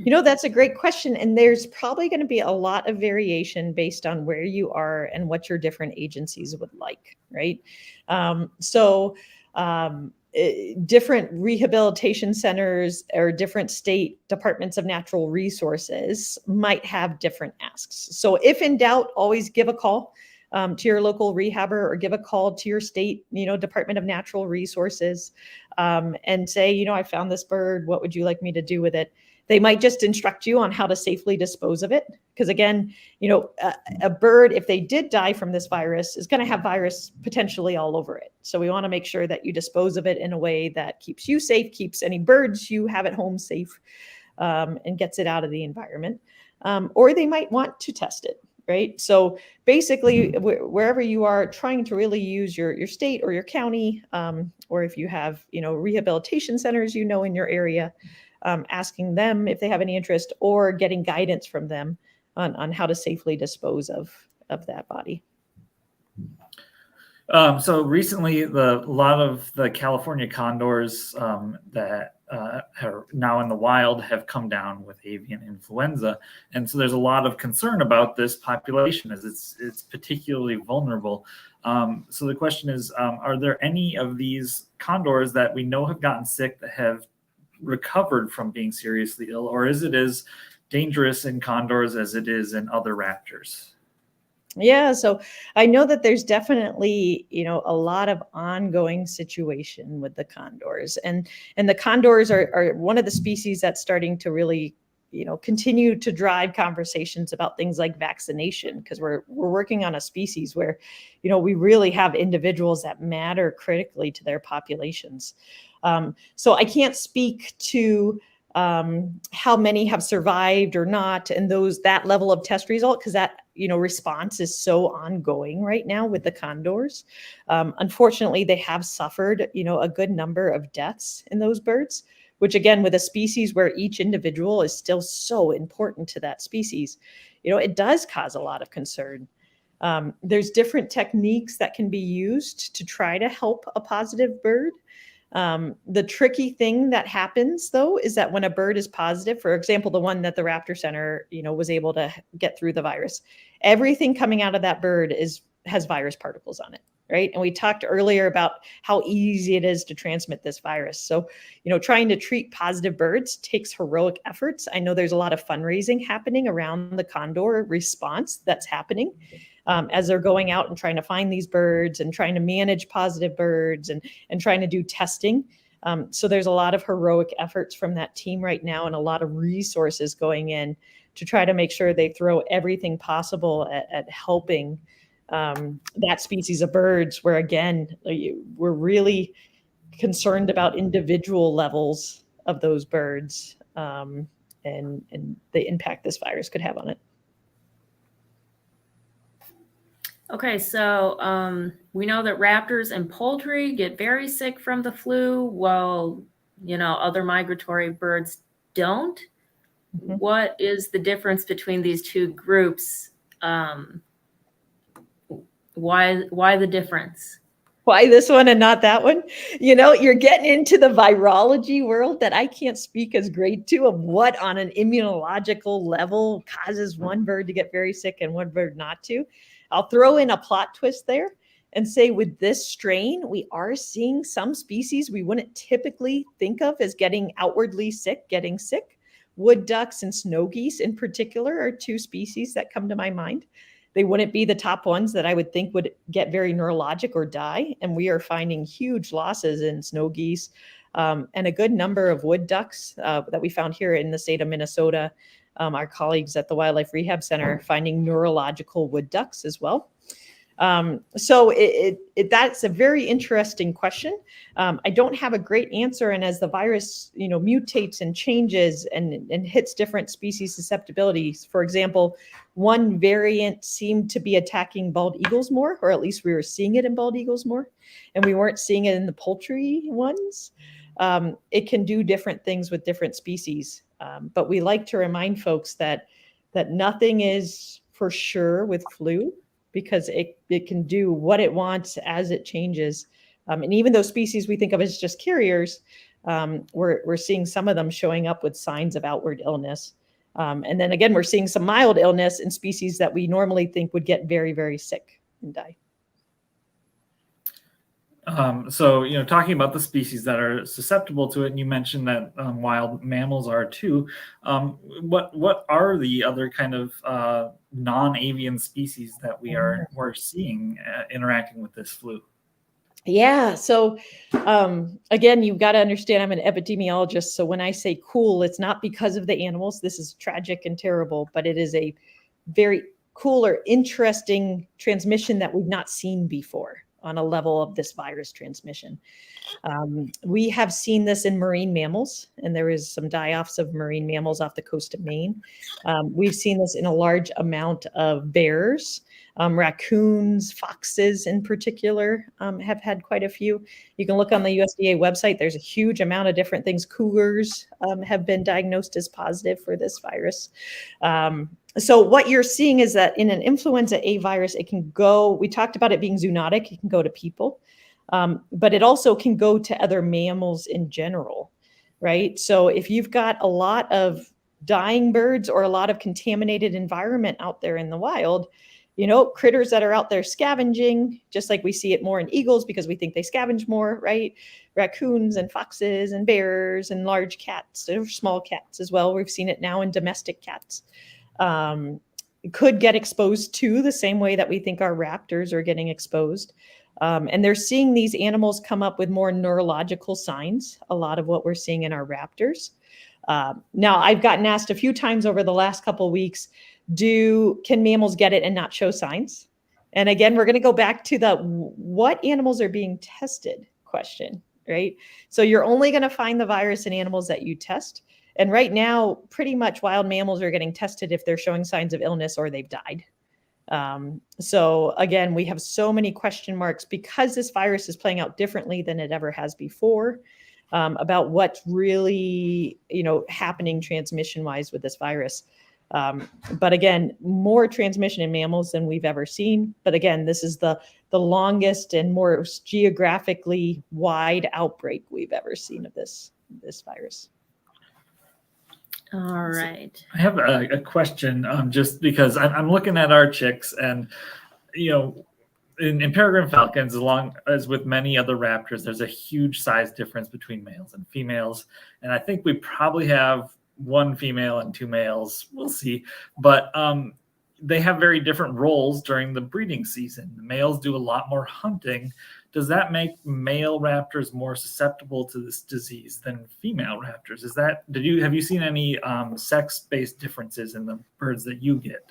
That's a great question. And there's probably going to be a lot of variation based on where you are and what your different agencies would like, right? Different rehabilitation centers or different state departments of natural resources might have different asks. So if in doubt, always give a call to your local rehabber, or give a call to your state, Department of Natural Resources, and say, I found this bird. What would you like me to do with it? They might just instruct you on how to safely dispose of it. Because again, a bird, if they did die from this virus, is going to have virus potentially all over it. So we want to make sure that you dispose of it in a way that keeps you safe, keeps any birds you have at home safe, and gets it out of the environment. Or they might want to test it, right? So basically, wherever you are, trying to really use your state or your county, or if you have, rehabilitation centers, in your area, asking them if they have any interest, or getting guidance from them on how to safely dispose of that body. So recently, a lot of the California condors that are now in the wild have come down with avian influenza, and so there's a lot of concern about this population as it's particularly vulnerable. So the question is, are there any of these condors that we know have gotten sick that have recovered from being seriously ill, or is it as dangerous in condors as it is in other raptors? Yeah, so I know that there's definitely, a lot of ongoing situation with the condors, and the condors are one of the species that's starting to really, continue to drive conversations about things like vaccination, because we're working on a species where, we really have individuals that matter critically to their populations. So I can't speak to how many have survived or not, and that level of test result, because that response is so ongoing right now with the condors. Unfortunately, they have suffered a good number of deaths in those birds, which again, with a species where each individual is still so important to that species, it does cause a lot of concern. There's different techniques that can be used to try to help a positive bird. The tricky thing that happens, though, is that when a bird is positive, for example, the one that the Raptor Center, was able to get through the virus, everything coming out of that bird has virus particles on it, right? And we talked earlier about how easy it is to transmit this virus. So, trying to treat positive birds takes heroic efforts. I know there's a lot of fundraising happening around the condor response that's happening. As they're going out and trying to find these birds and trying to manage positive birds and trying to do testing. So there's a lot of heroic efforts from that team right now and a lot of resources going in to try to make sure they throw everything possible at helping that species of birds, where again, we're really concerned about individual levels of those birds and the impact this virus could have on it. Okay, so we know that raptors and poultry get very sick from the flu, while other migratory birds don't. Mm-hmm. What is the difference between these two groups? Why the difference? Why this one and not that one? You're getting into the virology world that I can't speak as great to, of what on an immunological level causes one bird to get very sick and one bird not to. I'll throw in a plot twist there and say, with this strain, we are seeing some species we wouldn't typically think of as getting outwardly sick, getting sick. Wood ducks and snow geese in particular are two species that come to my mind. They wouldn't be the top ones that I would think would get very neurologic or die. And we are finding huge losses in snow geese and a good number of wood ducks that we found here in the state of Minnesota. Our colleagues at the Wildlife Rehab Center finding neurological wood ducks as well. So that's a very interesting question. I don't have a great answer. And as the virus, mutates and changes and hits different species susceptibilities, for example, one variant seemed to be attacking bald eagles more, or at least we were seeing it in bald eagles more, and we weren't seeing it in the poultry ones. It can do different things with different species. But we like to remind folks that nothing is for sure with flu, because it can do what it wants as it changes. And even those species we think of as just carriers, we're seeing some of them showing up with signs of outward illness. And then again, we're seeing some mild illness in species that we normally think would get very, very sick and die. So, talking about the species that are susceptible to it, and you mentioned that wild mammals are too. What are the other kind of non-avian species that we're seeing interacting with this flu? Yeah. So again, you've got to understand, I'm an epidemiologist. So when I say cool, it's not because of the animals. This is tragic and terrible, but it is a very cool or interesting transmission that we've not seen before on a level of this virus transmission. We have seen this in marine mammals, and there is some die-offs of marine mammals off the coast of Maine. We've seen this in a large amount of bears, raccoons, foxes in particular have had quite a few. You can look on the USDA website. There's a huge amount of different things. Cougars have been diagnosed as positive for this virus. So what you're seeing is that in an influenza A virus, it can go, we talked about it being zoonotic, it can go to people, but it also can go to other mammals in general, right? So if you've got a lot of dying birds or a lot of contaminated environment out there in the wild, critters that are out there scavenging, just like we see it more in eagles because we think they scavenge more, right? Raccoons and foxes and bears and large cats or small cats as well. We've seen it now in domestic cats. Could get exposed to the same way that we think our raptors are getting exposed. And they're seeing these animals come up with more neurological signs, a lot of what we're seeing in our raptors. Now, I've gotten asked a few times over the last couple of weeks, can mammals get it and not show signs? And again, we're going to go back to the what animals are being tested question, right? So you're only going to find the virus in animals that you test. And right now, pretty much wild mammals are getting tested if they're showing signs of illness or they've died. So again, we have so many question marks because this virus is playing out differently than it ever has before about what's really, happening transmission-wise with this virus. But again, more transmission in mammals than we've ever seen. But again, this is the longest and more geographically wide outbreak we've ever seen of this virus. All right. I have a question, just because I'm looking at our chicks, and in peregrine falcons, along as with many other raptors, there's a huge size difference between males and females, and I think we probably have one female and two males. We'll see, but they have very different roles during the breeding season. The males do a lot more hunting. Does that make male raptors more susceptible to this disease than female raptors? Have you seen any sex-based differences in the birds that you get?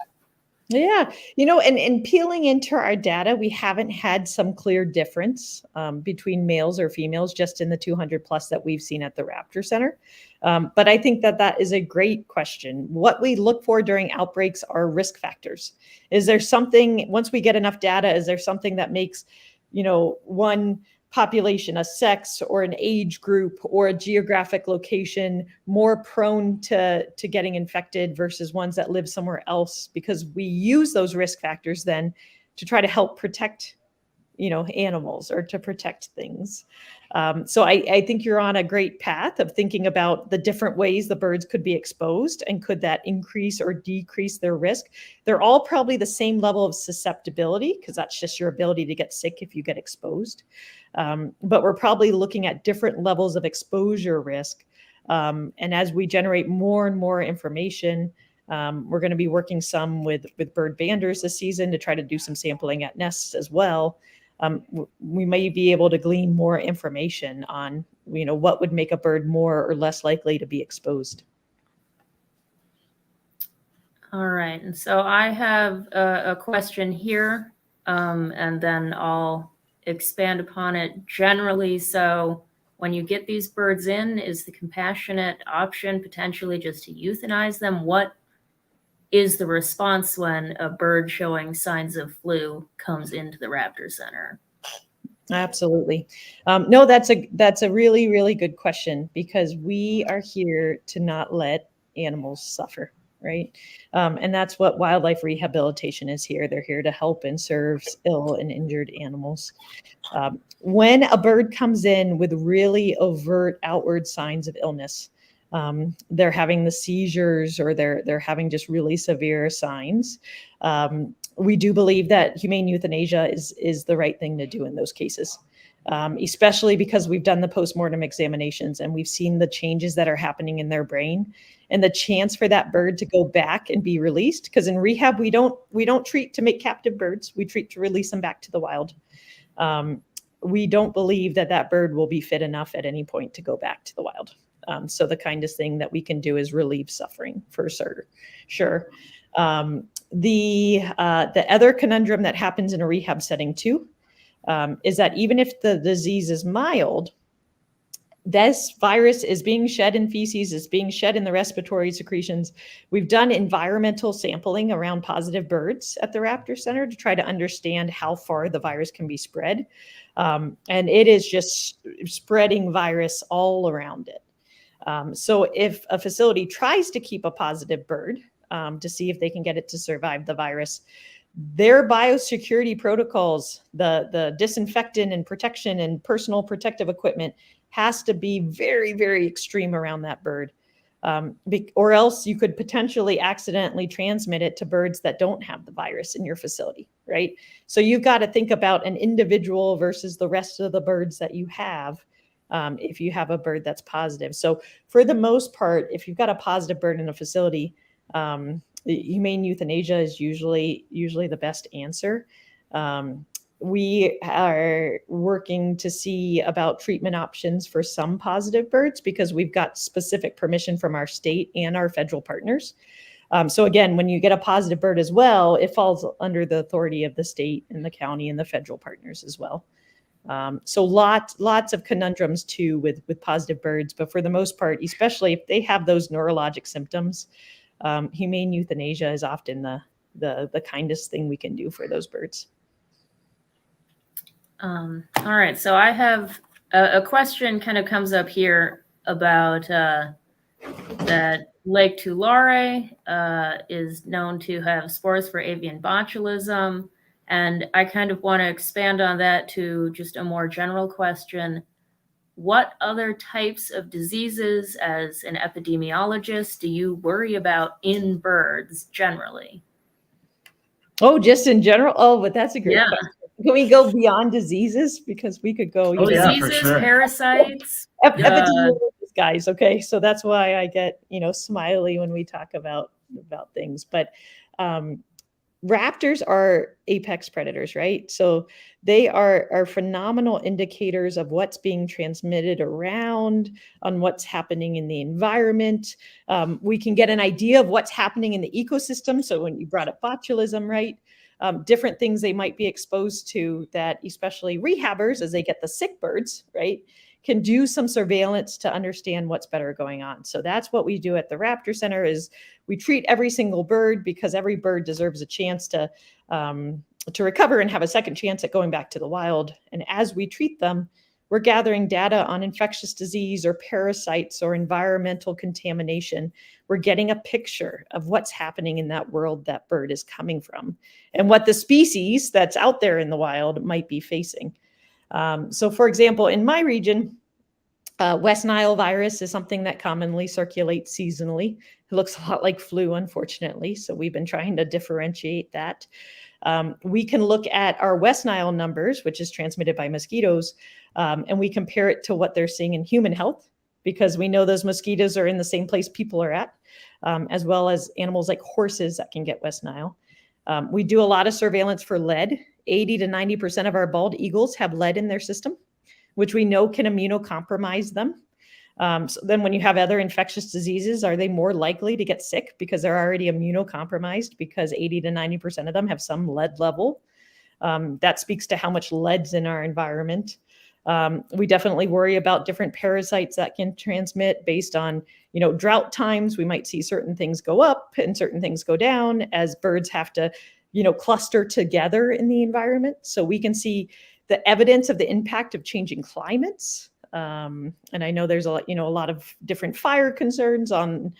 Yeah, and peeling into our data, we haven't had some clear difference between males or females just in the 200 plus that we've seen at the Raptor Center. But I think that is a great question. What we look for during outbreaks are risk factors. Is there something, once we get enough data, is there something that makes, one population, a sex or an age group or a geographic location more prone to getting infected versus ones that live somewhere else? Because we use those risk factors then to try to help protect animals or to protect things. So I think you're on a great path of thinking about the different ways the birds could be exposed and could that increase or decrease their risk. They're all probably the same level of susceptibility because that's just your ability to get sick if you get exposed. But we're probably looking at different levels of exposure risk. And as we generate more and more information, we're going to be working some with bird banders this season to try to do some sampling at nests as well. We may be able to glean more information on, what would make a bird more or less likely to be exposed. All right. And so I have a question here, and then I'll expand upon it generally. So when you get these birds in, is the compassionate option potentially just to euthanize them? What is the response when a bird showing signs of flu comes into the Raptor Center? Absolutely. No, that's a really, really good question because we are here to not let animals suffer, right? And that's what wildlife rehabilitation is here. They're here to help and serve ill and injured animals. When a bird comes in with really overt outward signs of illness, they're having the seizures or they're having just really severe signs. We do believe that humane euthanasia is the right thing to do in those cases, especially because we've done the postmortem examinations and we've seen the changes that are happening in their brain and the chance for that bird to go back and be released. Because in rehab, we don't treat to make captive birds. We treat to release them back to the wild. We don't believe that bird will be fit enough at any point to go back to the wild. So the kindest thing that we can do is relieve suffering for sure. The other conundrum that happens in a rehab setting too is that even if the disease is mild, this virus is being shed in feces, is being shed in the respiratory secretions. We've done environmental sampling around positive birds at the Raptor Center to try to understand how far the virus can be spread. And it is just spreading virus all around it. So if a facility tries to keep a positive bird to see if they can get it to survive the virus, their biosecurity protocols, the disinfectant and protection and personal protective equipment has to be very, very extreme around that bird. Or else you could potentially accidentally transmit it to birds that don't have the virus in your facility, right? So you've got to think about an individual versus the rest of the birds that you have. If you have a bird that's positive. So for the most part, if you've got a positive bird in a facility, humane euthanasia is usually the best answer. We are working to see about treatment options for some positive birds because we've got specific permission from our state and our federal partners. So again, when you get a positive bird as well, it falls under the authority of the state and the county and the federal partners as well. So lots of conundrums too with positive birds, but for the most part, especially if they have those neurologic symptoms, humane euthanasia is often the kindest thing we can do for those birds. All right, so I have a question kind of comes up here about that Lake Tulare is known to have spores for avian botulism. And I kind of want to expand on that to just a more general question. What other types of diseases, as an epidemiologist, do you worry about in birds generally? Oh, just in general? Oh, but that's a great Yeah. question. Can we go beyond diseases? Because we could go. Oh, yeah, for Diseases, sure. parasites. Epidemiologists, guys. Okay, so that's why I get smiley when we talk about things. But raptors are apex predators, right? So they are phenomenal indicators of what's being transmitted around, on what's happening in the environment. We can get an idea of what's happening in the ecosystem. So when you brought up botulism, right? Different things they might be exposed to that, especially rehabbers, as they get the sick birds, right, can do some surveillance to understand what's better going on. So that's what we do at the Raptor Center. Is we treat every single bird, because every bird deserves a chance to recover and have a second chance at going back to the wild. And as we treat them, we're gathering data on infectious disease or parasites or environmental contamination. We're getting a picture of what's happening in that world that bird is coming from, and what the species that's out there in the wild might be facing. So for example, in my region, West Nile virus is something that commonly circulates seasonally. It looks a lot like flu, unfortunately. So we've been trying to differentiate that. We can look at our West Nile numbers, which is transmitted by mosquitoes, and we compare it to what they're seeing in human health, because we know those mosquitoes are in the same place people are at, as well as animals like horses that can get West Nile. We do a lot of surveillance for lead. 80 to 90% of our bald eagles have lead in their system, which we know can immunocompromise them. So then when you have other infectious diseases, are they more likely to get sick because they're already immunocompromised, because 80 to 90% of them have some lead level? That speaks to how much lead's in our environment. We definitely worry about different parasites that can transmit based on, drought times. We might see certain things go up and certain things go down as birds have to, cluster together in the environment. So we can see the evidence of the impact of changing climates. And I know there's a lot of different fire concerns on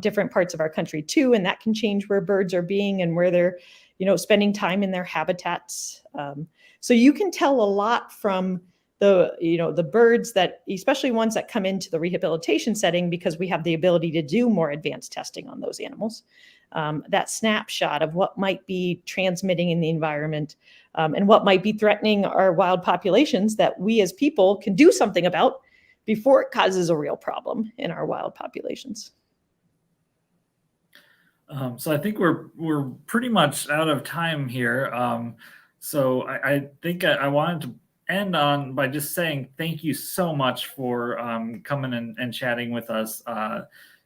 different parts of our country too, and that can change where birds are being and where they're, spending time in their habitats. So you can tell a lot from the birds, that, especially ones that come into the rehabilitation setting, because we have the ability to do more advanced testing on those animals. That snapshot of what might be transmitting in the environment, and what might be threatening our wild populations that we as people can do something about before it causes a real problem in our wild populations. So I think we're pretty much out of time here. So I think I wanted to end on by just saying thank you so much for coming and chatting with us.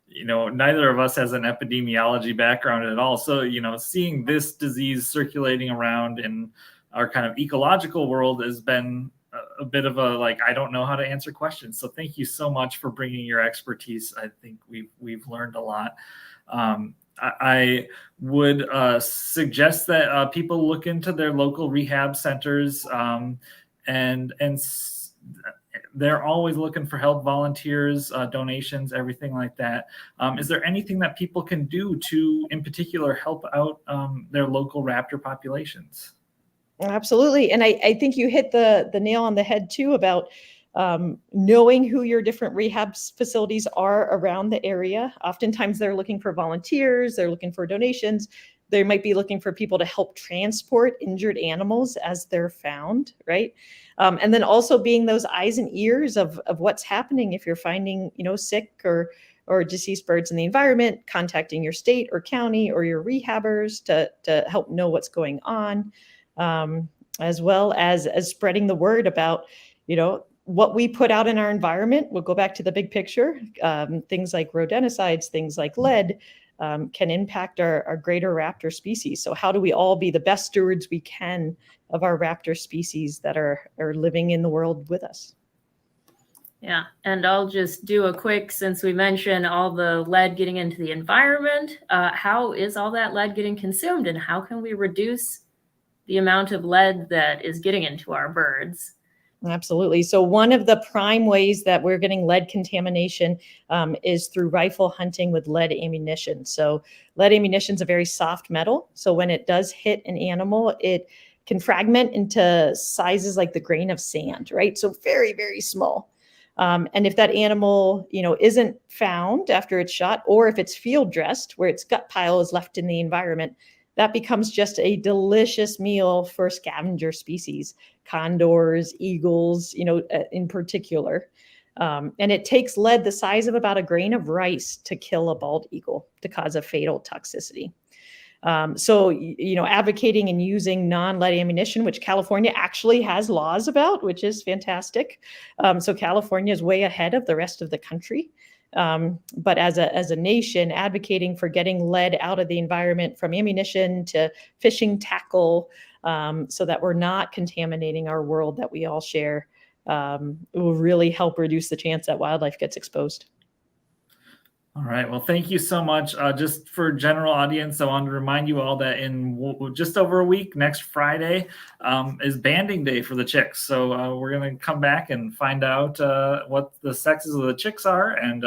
Neither of us has an epidemiology background at all. So, seeing this disease circulating around in our kind of ecological world has been a bit of a, I don't know how to answer questions. So thank you so much for bringing your expertise. I think we've learned a lot. I would suggest that people look into their local rehab centers, and they're always looking for help, volunteers, donations, everything like that. Is there anything that people can do to, in particular, help out their local raptor populations? Absolutely. And I think you hit the nail on the head too, about knowing who your different rehab facilities are around the area. Oftentimes they're looking for volunteers, they're looking for donations. They might be looking for people to help transport injured animals as they're found, right? And then also being those eyes and ears of what's happening if you're finding, sick or deceased birds in the environment, contacting your state or county or your rehabbers to help know what's going on, as well as spreading the word about, what we put out in our environment. We'll go back to the big picture. Things like rodenticides, things like lead, can impact our greater raptor species. So how do we all be the best stewards we can of our raptor species that are living in the world with us? Yeah, and I'll just do a quick, since we mentioned all the lead getting into the environment, how is all that lead getting consumed, and how can we reduce the amount of lead that is getting into our birds? Absolutely. So one of the prime ways that we're getting lead contamination is through rifle hunting with lead ammunition. So lead ammunition is a very soft metal. So when it does hit an animal, it can fragment into sizes like the grain of sand, right? So very, very small. And if that animal, isn't found after it's shot, or if it's field dressed, where its gut pile is left in the environment, that becomes just a delicious meal for scavenger species, condors, eagles, in particular. And it takes lead the size of about a grain of rice to kill a bald eagle, to cause a fatal toxicity. So, advocating and using non-lead ammunition, which California actually has laws about, which is fantastic. So California is way ahead of the rest of the country. But as a nation, advocating for getting lead out of the environment, from ammunition to fishing tackle, so that we're not contaminating our world that we all share, will really help reduce the chance that wildlife gets exposed. All right. Well, thank you so much. Just for general audience, I wanted to remind you all that in just over a week, next Friday, is banding day for the chicks. So we're going to come back and find out what the sexes of the chicks are. And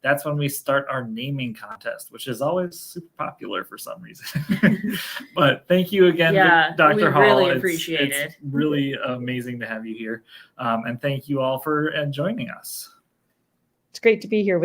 that's when we start our naming contest, which is always super popular for some reason. But thank you again, Dr. we Hall. Really appreciate it. It's really amazing to have you here. And thank you all for joining us. It's great to be here with